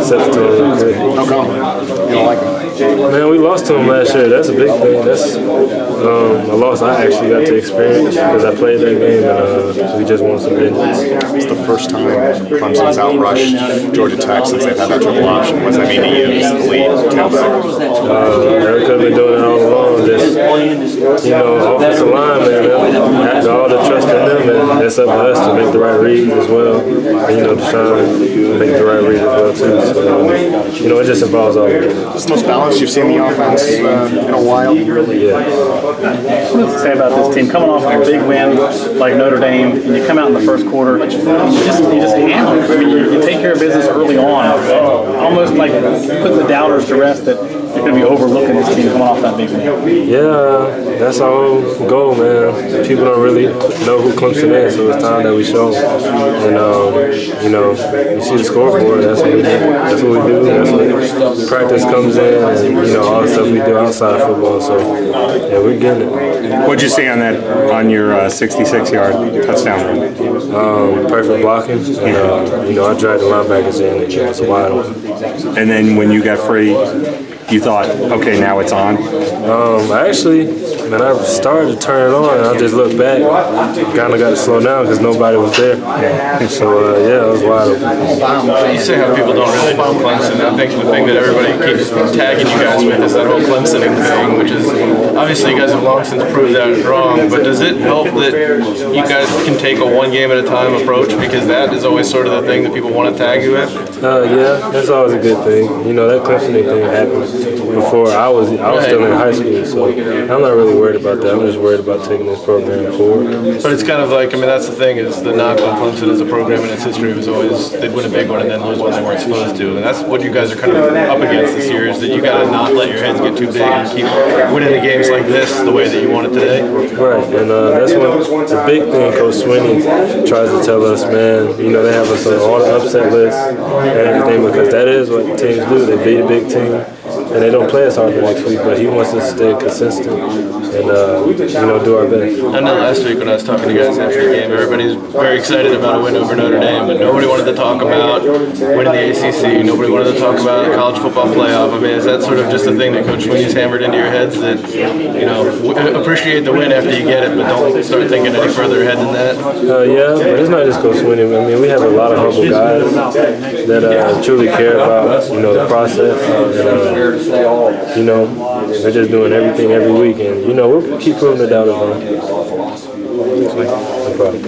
set the tone. How come? You don't like him? Man, we lost to him last year. That's a big thing. That's a loss I actually got to experience because I played that game and we just won some vengeance. It's the first time Clemson's outrushed Georgia Tech since they've had that triple option. What does that mean to you as the lead tailback? They could have been doing it all along. Just, offensive line, man, have all the trust in them, and it's up to us to make the right reads as well. And, Deshaun make the right reads as well, too. So, it just involves all of it. This is the most balanced you've seen the offense in a while. Yeah. What to say about this team coming off a big win like Notre Dame, and you come out in the first quarter, you just hammer. I mean, you take care of business early on, almost like putting the doubters to rest that you're going to be overlooking this team coming off that big win. Yeah, that's our whole goal, man. People don't really know who Clemson is, so it's time that we show them. And you see the scoreboard. That's what we do. That's what practice comes in, and all the stuff we do outside of football. So yeah, we're getting it. What'd you see on your 66-yard touchdown run? Perfect blocking, and I dragged the linebackers in, and it's wide open. And then when you got free, you thought, okay, now it's on? I started to turn it on, and I just looked back. Kind of got to slow down because nobody was there. So, it was wide open. You say how people don't really know Clemson. I think the thing that everybody keeps tagging you guys with is that whole Clemsoning thing, which is obviously you guys have long since proved that wrong. But does it help that you guys can take a one game at a time approach, because that is always sort of the thing that people want to tag you with? Yeah, that's always a good thing. That Clemsoning thing happened before I was still in high school, so I'm not really worried about that. I'm just worried about taking this program forward. But it's kind of like, that's the thing, is the knock on Clemson as a program in its history was always they'd win a big one and then lose one they weren't supposed to. And that's what you guys are kind of up against this year, is that you got to not let your heads get too big and keep winning the games like this the way that you want it today. Right, and that's when the big thing Coach Swinney tries to tell us, man, they have us on all the upset lists and everything, because that is what teams do. They beat a big team, and they don't play us hard the next week, but he wants us to stay consistent and, do our best. I know last week when I was talking to you guys after the game, everybody's very excited about a win over Notre Dame, but nobody wanted to talk about winning the ACC. Nobody wanted to talk about a college football playoff. Is that sort of just a thing that Coach Swinney's hammered into your heads, that, appreciate the win after you get it, but don't start thinking any further ahead than that? Yeah, but it's not just Coach Swinney. We have a lot of humble guys that truly care about, the process. And, we're just doing everything every week, and we'll keep proving the doubters wrong. No problem.